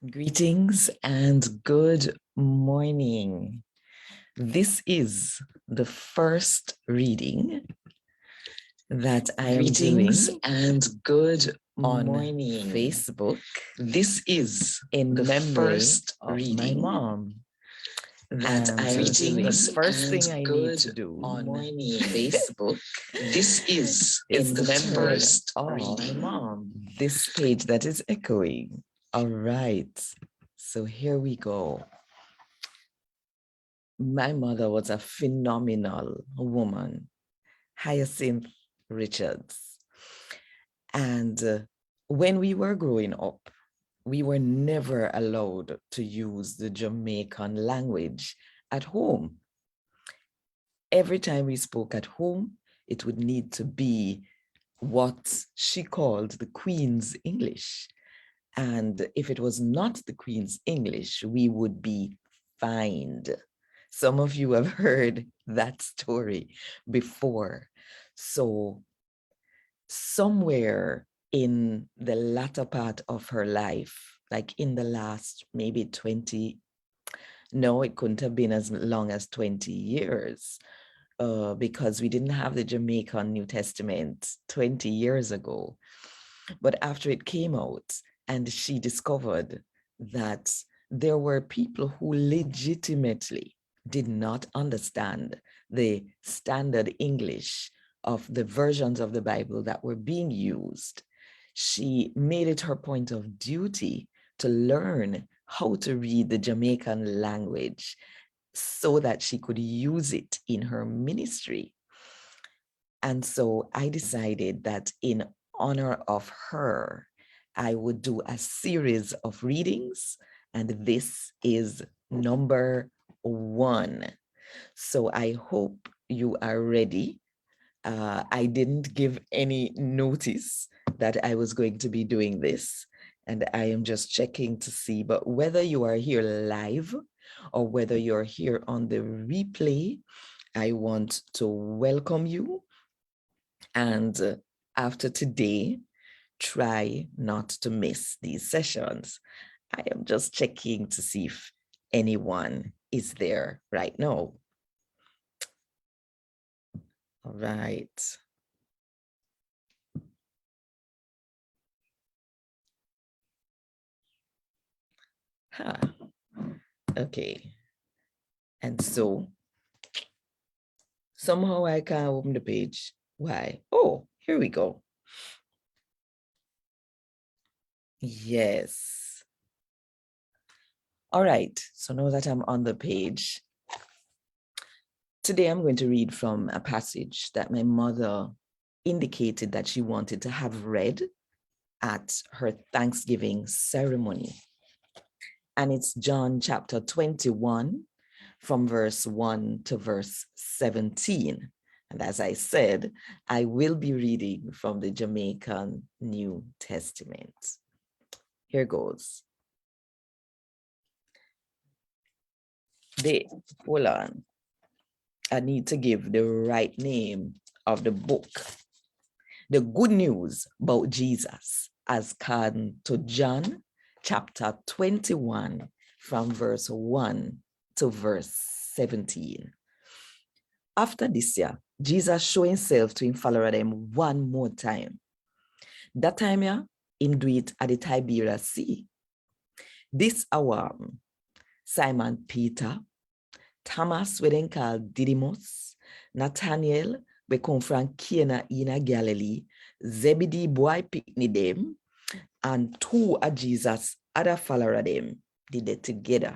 Greetings and good morning. This is the first reading that I am Greetings doing and good on morning. Facebook This is in the memory first of reading my mom. that And I am doing. the first thing I need Good to do on Facebook. This is is the to turn first off reading. my mom. This page that is echoing. All right. So here we go. My mother was a phenomenal woman, Hyacinth Richards. And when we were growing up, we were never allowed to use the Jamaican language at home. Every time we spoke at home, it would need to be what she called the Queen's English. And if it was not the Queen's English, we would be fined. Some of you have heard that story before. So somewhere in the latter part of her life, like in the last maybe 20, no, it couldn't have been as long as 20 years, because we didn't have the Jamaican New Testament 20 years ago. But after it came out and she discovered that there were people who legitimately did not understand the standard English of the versions of the Bible that were being used, she made it her point of duty to learn how to read the Jamaican language so that she could use it in her ministry. And so I decided that in honor of her, I would do a series of readings, and this is number 1. So I hope you are ready. I didn't give any notice that I was going to be doing this, and I am just checking to see, but whether you are here live or whether you're here on the replay, I want to welcome you. And after today, try not to miss these sessions. I am just checking to see if anyone is there right now. All right. Huh. Okay. And so somehow I can't open the page. Why? Oh, here we go. Yes. All right. So now that I'm on the page, today I'm going to read from a passage that my mother indicated that she wanted to have read at her Thanksgiving ceremony. And it's John chapter 21 from verse 1 to verse 17. And as I said, I will be reading from the Jamaican New Testament. Here goes. Hold on. I need to give the right name of the book. The Good News About Jesus, as come to John chapter 21 from verse 1 to verse 17. After this year, Jesus showed himself to him follower them one more time. That time, him do it at the Tiberias Sea. This hour, Simon Peter, Thomas, we then called Didymus, Nathaniel, we come from Cana in Galilee, Zebedee boy picnic them, and 2 of Jesus' other follower them did it together.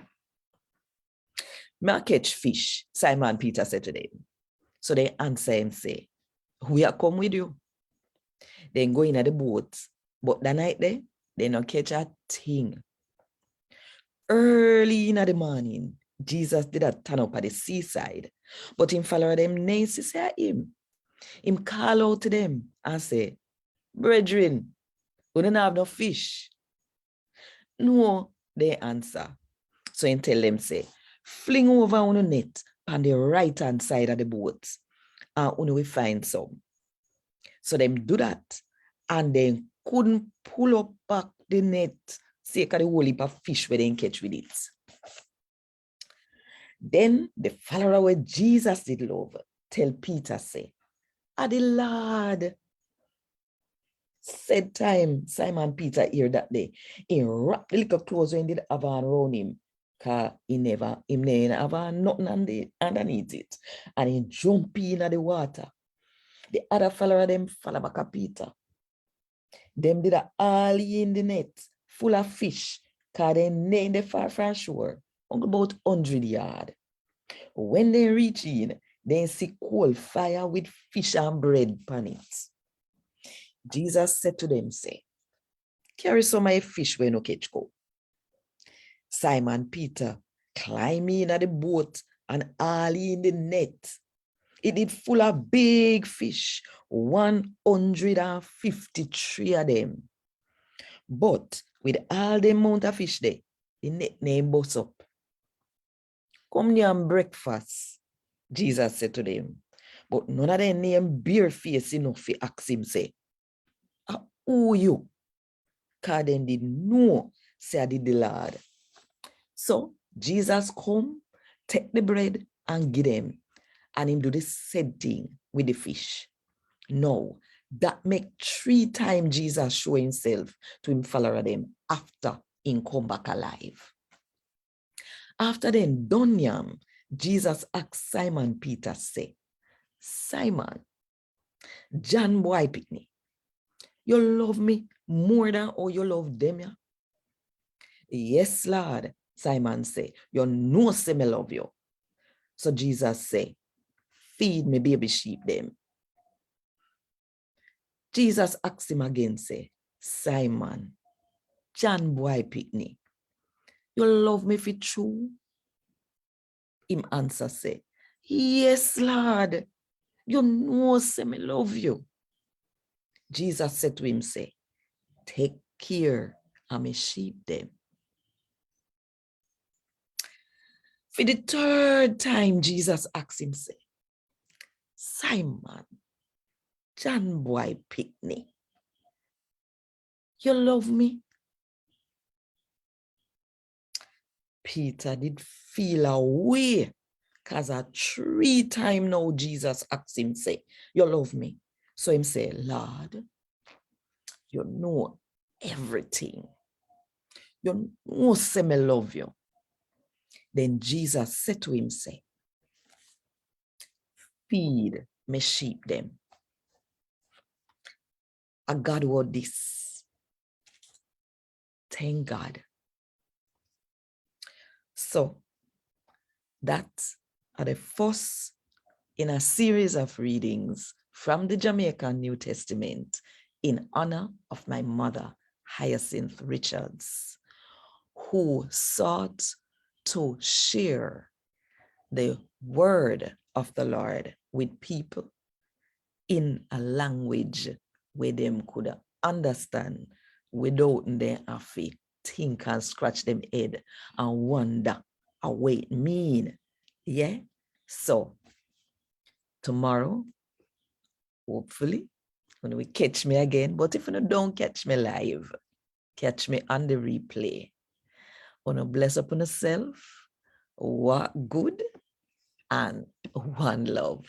May I catch fish? Simon Peter said to them. So they answer him, say, we are come with you. Then go in at the boat. But the night they not catch a thing. Early in the morning, Jesus did a turn up at the seaside, but him follow them names to say him. Him call out to them and say, brethren, we don't have no fish. No, they answer. So him tell them, say, fling over on the net on the right hand side of the boat, and we find some. So them do that, and they couldn't pull up back the net Sake of the whole heap of fish where they catch with it. Then the follower where Jesus did love tell Peter, say, the Lord. Said time, Simon Peter here that day, he wrapped the little clothes when he did have on around him, because he never have on nothing underneath it. And he jump in the water. The other follower them follow back at Peter. Them did all in the net, full of fish, because they named the far from shore, about 100 yards. When they reach in, they see coal fire with fish and bread upon it. Jesus said to them, say, carry some of the fish when no catch go. Simon Peter climb in at the boat and all in the net. It did full of big fish, 153 of them. But with all the amount of fish there, the net name bust up. Come near and breakfast, Jesus said to them. But none of them name bare face enough to ask him, say, who you? Because they didn't know, say I did the Lord. So Jesus come, take the bread and give them, and him do the same thing with the fish. No, that make 3 times Jesus show himself to him follower them after him come back alive. After then done yam, Jesus asked Simon Peter, say, Simon, John boy pickney, you love me more than how you love them, yeah? Yes, Lord, Simon say, you know say me love you. So Jesus say, feed me baby sheep them. Jesus asked him again, say, Simon, John boy pickney, you love me for true? Him answer say, yes, Lord, you know say me love you. Jesus said to him, say, take care of my sheep them. For the 3rd time, Jesus asked him, say, Simon, John boy pickney, you love me? Peter did feel away, because at 3 times now Jesus asked him, say, you love me? So him say, Lord, you know everything. You know say me love you. Then Jesus said to him, say, feed me sheep them. A God word this. Thank God. So that are the first in a series of readings from the Jamaican New Testament in honor of my mother, Hyacinth Richards, who sought to share the word of the Lord with people in a language where them could understand without them have to think and scratch them head and wonder what it mean. Yeah? So tomorrow, hopefully, when we catch me again, but if you don't catch me live, catch me on the replay. Wanna bless upon yourself, what good, and one love.